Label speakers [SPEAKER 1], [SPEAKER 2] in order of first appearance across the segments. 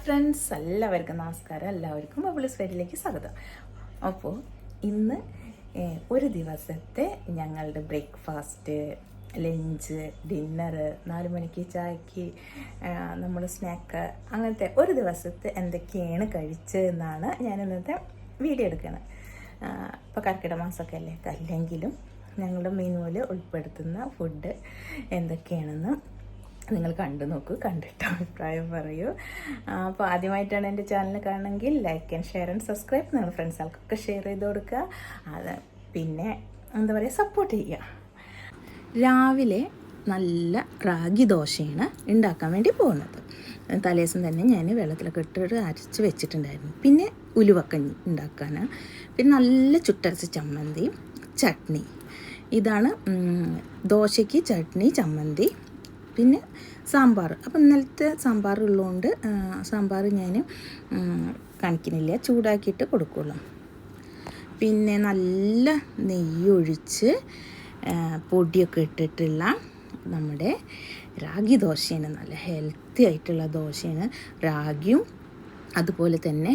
[SPEAKER 1] Friends, എല്ലാവർക്കും നമസ്കാരം. എല്ലാവർക്കും ബബിൾസ് വേരിലേക്ക് സ്വാഗതം. അപ്പോൾ ഇന്ന് ഒരു ദിവസത്തെ ഞങ്ങളുടെ ബ്രേക്ക്ഫാസ്റ്റ്, ലഞ്ച്, ഡിന്നറ്, 4 മണിക്ക് ചായക്ക് നമ്മൾ സ്നാക്ക്, അങ്ങനത്തെ ഒരു ദിവസത്തെ എന്തൊക്കെയാണ് കഴിച്ചതെന്നാണ് ഞാൻ ഇന്നത്തെ വീഡിയോ എടുക്കുന്നത്. ഇപ്പോൾ കർക്കിടക മാസമൊക്കെ അല്ലേ, അല്ലെങ്കിലും ഞങ്ങളുടെ മെനുവിൽ ഉൾപ്പെടുത്തുന്ന ഫുഡ് എന്തൊക്കെയാണെന്ന് നിങ്ങൾ കണ്ടു നോക്കൂ, കണ്ടിട്ട് അഭിപ്രായം പറയൂ. അപ്പോൾ ആദ്യമായിട്ടാണ് എൻ്റെ ചാനൽ കാണണമെങ്കിൽ like and share and subscribe. നിങ്ങൾ ഫ്രണ്ട്സുകൾക്കൊക്കെ ഷെയർ ചെയ്ത് കൊടുക്കുക. അത് പിന്നെ എന്താ പറയുക, സപ്പോർട്ട് ചെയ്യുക. രാവിലെ നല്ല റാഗി ദോശയാണ് ഉണ്ടാക്കാൻ വേണ്ടി പോകുന്നത്. തലേദിവസം തന്നെ ഞാൻ വെള്ളത്തിലൊക്കെ ഇട്ടിട്ട് അരച്ച് വെച്ചിട്ടുണ്ടായിരുന്നു. പിന്നെ ഉലുവക്കഞ്ഞി ഉണ്ടാക്കാൻ, പിന്നെ നല്ല ചുട്ടരച്ച ചമ്മന്തി, ചട്നി. ഇതാണ് ദോശയ്ക്ക് ചട്നി, ചമ്മന്തി, പിന്നെ സാമ്പാർ. അപ്പം ഇന്നലത്തെ സാമ്പാർ ഉള്ളതുകൊണ്ട് സാമ്പാർ ഞാൻ കാണിക്കുന്നില്ല, ചൂടാക്കിയിട്ട് കൊടുക്കുള്ളൂ. പിന്നെ നല്ല നെയ്യൊഴിച്ച് പൊടിയൊക്കെ ഇട്ടിട്ടുള്ള നമ്മുടെ റാഗി ദോശയാണ്. നല്ല ഹെൽത്തി ആയിട്ടുള്ള ദോശയാണ്. റാഗിയും അതുപോലെ തന്നെ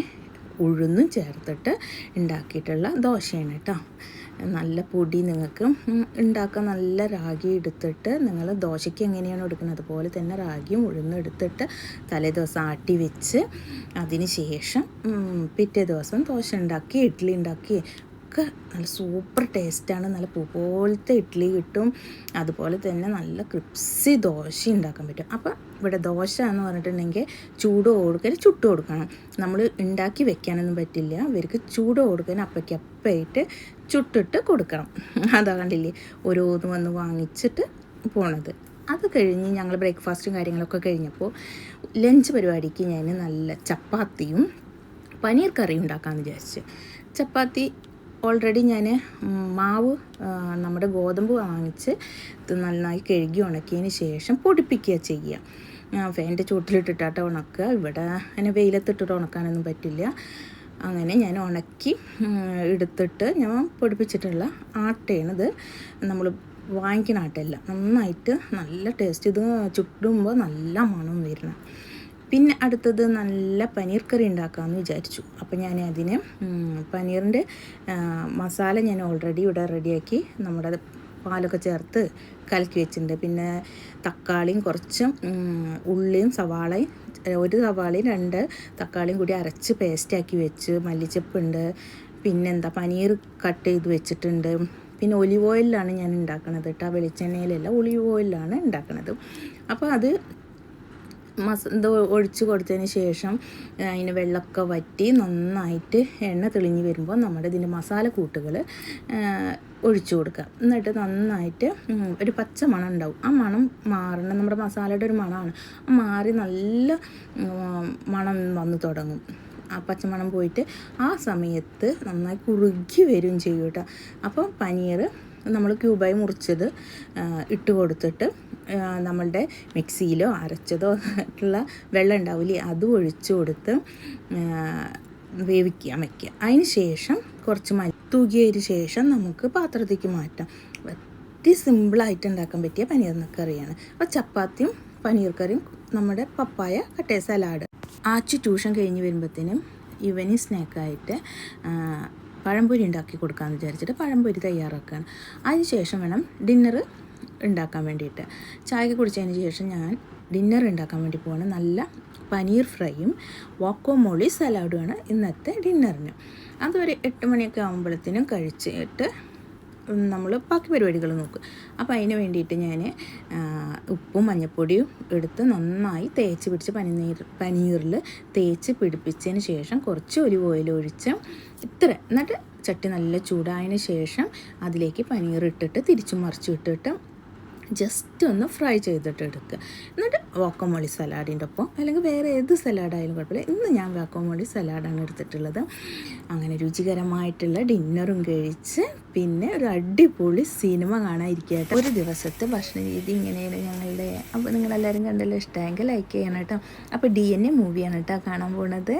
[SPEAKER 1] ഉഴുന്നും ചേർത്തിട്ട് ഉണ്ടാക്കിയിട്ടുള്ള ദോശയാണ് കേട്ടോ. നല്ല പൊടി നിങ്ങൾക്ക് ഉണ്ടാക്കാൻ, നല്ല റാഗി എടുത്തിട്ട് നിങ്ങൾ ദോശയ്ക്ക് എങ്ങനെയാണ് എടുക്കുന്നത് അതുപോലെ തന്നെ റാഗിയും ഉഴുന്നും എടുത്തിട്ട് തലേ ദിവസം ആട്ടി വെച്ച് അതിന് ശേഷം പിറ്റേ ദിവസം ദോശ ഉണ്ടാക്കി, ഇഡ്ഡലി ഉണ്ടാക്കി ഒക്കെ നല്ല സൂപ്പർ ടേസ്റ്റാണ്. നല്ല പൂ പോലത്തെ ഇഡ്ഡലി കിട്ടും. അതുപോലെ തന്നെ നല്ല ക്രിപ്സി ദോശ ഉണ്ടാക്കാൻ പറ്റും. അപ്പം ഇവിടെ ദോശ എന്ന് പറഞ്ഞിട്ടുണ്ടെങ്കിൽ ചൂട് കൊടുക്കാൻ ചുട്ട് കൊടുക്കണം. നമ്മൾ ഉണ്ടാക്കി വെക്കാനൊന്നും പറ്റില്ല. ഇവർക്ക് ചൂട് കൊടുക്കാൻ അപ്പയ്ക്കപ്പയായിട്ട് ചുട്ടിട്ട് കൊടുക്കണം. അതാ കണ്ടില്ലേ ഓരോന്ന് വന്ന് വാങ്ങിച്ചിട്ട് പോണത്. അത് കഴിഞ്ഞ് ഞങ്ങൾ ബ്രേക്ക്ഫാസ്റ്റും കാര്യങ്ങളൊക്കെ കഴിഞ്ഞപ്പോൾ ലഞ്ച് പരിപാടിക്ക് ഞാൻ നല്ല ചപ്പാത്തിയും പനീർ കറിയും ഉണ്ടാക്കാമെന്ന് വിചാരിച്ചു. ചപ്പാത്തി ഓൾറെഡി ഞാൻ മാവ് നമ്മുടെ ഗോതമ്പ് വാങ്ങിച്ച് നന്നായി കഴുകി ഉണക്കിയതിന് ശേഷം പൊടിപ്പിക്കുക ചെയ്യുക. ഫാനിൻ്റെ ചൂട്ടിലിട്ടിട്ടാട്ട് ഉണക്കുക. ഇവിടെ അതിനെ വെയിലത്തിട്ടിട്ട് ഉണക്കാനൊന്നും പറ്റില്ല. അങ്ങനെ ഞാൻ ഉണക്കി എടുത്തിട്ട് ഞാൻ പൊടിപ്പിച്ചിട്ടുള്ള ആട്ടയാണിത്. നമ്മൾ വാങ്ങിക്കുന്ന ആട്ടയല്ല, നന്നായിട്ട് നല്ല ടേസ്റ്റ്. ഇത് ചുടുമ്പോൾ നല്ല മണം വരണം. പിന്നെ അടുത്തത് നല്ല പനീർ കറി ഉണ്ടാക്കാമെന്ന് വിചാരിച്ചു. അപ്പോൾ ഞാൻ അതിന് പനീറിൻ്റെ മസാല ഞാൻ ഓൾറെഡി ഇവിടെ റെഡിയാക്കി നമ്മുടെ പാലൊക്കെ ചേർത്ത് കലക്കി വെച്ചിട്ടുണ്ട്. പിന്നെ തക്കാളിയും കുറച്ച് ഉള്ളിയും സവാളയും, ഒരു സവാളയും 2 തക്കാളിയും കൂടി അരച്ച് പേസ്റ്റാക്കി വെച്ച്, മല്ലിച്ചപ്പുണ്ട്, പിന്നെന്താ പനീർ കട്ട് ചെയ്ത് വെച്ചിട്ടുണ്ട്. പിന്നെ ഒലിവ് ഓയിലാണ് ഞാൻ ഉണ്ടാക്കുന്നത് കേട്ടോ, വെളിച്ചെണ്ണയിലല്ല, ഒലിവ് ഓയിലാണ് ഉണ്ടാക്കുന്നത്. അപ്പോൾ അത് ഇത് ഒഴിച്ച് കൊടുത്തതിന് ശേഷം അതിന് വെള്ളമൊക്കെ വറ്റി നന്നായിട്ട് എണ്ണ തെളിഞ്ഞ് വരുമ്പോൾ നമ്മുടെ ഇതിൻ്റെ മസാല കൂട്ടുകൾ ഒഴിച്ചു കൊടുക്കുക. എന്നിട്ട് നന്നായിട്ട് ഒരു പച്ച മണം ഉണ്ടാവും. ആ മണം മാറണം, നമ്മുടെ മസാലയുടെ ഒരു മണമാണ്. ആ മാറി നല്ല മണം വന്ന് തുടങ്ങും. ആ പച്ചമണം പോയിട്ട് ആ സമയത്ത് നന്നായി കുറുകി വരും ചെയ്യും കേട്ടോ. അപ്പോൾ പനീർ നമ്മൾ ക്യൂബായി മുറിച്ചത് ഇട്ട് കൊടുത്തിട്ട് നമ്മളുടെ മിക്സിയിലോ അരച്ചതോ ആയിട്ടുള്ള വെള്ളം ഉണ്ടാവില്ലേ, അത് ഒഴിച്ചു കൊടുത്ത് വേവിക്കാൻ വയ്ക്കുക. അതിന് ശേഷം കുറച്ച് തൂകിയതിന് ശേഷം നമുക്ക് പാത്രത്തേക്ക് മാറ്റാം. വളരെ സിമ്പിളായിട്ട് ഉണ്ടാക്കാൻ പറ്റിയ പനീർ കറിയാണ്. അപ്പോൾ ചപ്പാത്തിയും പനീർ കറിയും, നമ്മുടെ പപ്പായ കട്ടേ സലാഡ്. ആച്ചി ട്യൂഷൻ കഴിഞ്ഞ് വരുമ്പോഴത്തേനും ഈവനിങ് സ്നാക്കായിട്ട് പഴംപൊരി ഉണ്ടാക്കി കൊടുക്കാമെന്ന് വിചാരിച്ചിട്ട് പഴംപൊരി തയ്യാറാക്കുകയാണ്. അതിന് ശേഷം വേണം ഡിന്നർ ഉണ്ടാക്കാൻ വേണ്ടിയിട്ട്. ചായ കുടിച്ചതിന് ശേഷം ഞാൻ ഡിന്നർ ഉണ്ടാക്കാൻ വേണ്ടി പോവാണ്. നല്ല പനീർ ഫ്രൈയും വാക്കോമോളി സലാഡുമാണ് ഇന്നത്തെ ഡിന്നറിന്. അതൊരു 8 മണിയൊക്കെ ആകുമ്പോഴത്തേനും കഴിച്ചിട്ട് നമ്മൾ ബാക്കി പരിപാടികൾ നോക്കും. അപ്പോൾ അതിന് വേണ്ടിയിട്ട് ഞാൻ ഉപ്പും മഞ്ഞൾപ്പൊടിയും എടുത്ത് നന്നായി തേച്ച് പിടിച്ച് പനീറിൽ തേച്ച് പിടിപ്പിച്ചതിന് ശേഷം കുറച്ച് ഒലിവ് ഓയിൽ ഒഴിച്ച് എന്നിട്ട് ചട്ടി നല്ല ചൂടായതിന് ശേഷം അതിലേക്ക് പനീർ ഇട്ടിട്ട് തിരിച്ചും മറിച്ചും ഇട്ടിട്ട് ജസ്റ്റ് ഒന്ന് ഫ്രൈ ചെയ്തിട്ട് എടുക്കുക. എന്നിട്ട് വാക്കോമോളി സലാഡിൻ്റെ ഒപ്പം, അല്ലെങ്കിൽ വേറെ ഏത് സലാഡായാലും കുഴപ്പമില്ല. ഇന്ന് ഞാൻ വാക്കോമോളി സലാഡാണ് എടുത്തിട്ടുള്ളത്. അങ്ങനെ രുചികരമായിട്ടുള്ള ഡിന്നറും കഴിച്ച് പിന്നെ ഒരു അടിപൊളി സിനിമ കാണാതിരിക്കട്ടെ. ഒരു ദിവസത്തെ ഭക്ഷണ രീതി ഇങ്ങനെയാണ് ഞങ്ങളുടെ. അപ്പോൾ നിങ്ങളെല്ലാവരും കണ്ടല്ലോ, ഇഷ്ടമെങ്കിൽ ലൈക്ക് ചെയ്യണം കേട്ടോ. അപ്പോൾ DNA മൂവിയാണ് കേട്ടോ കാണാൻ പോണത്.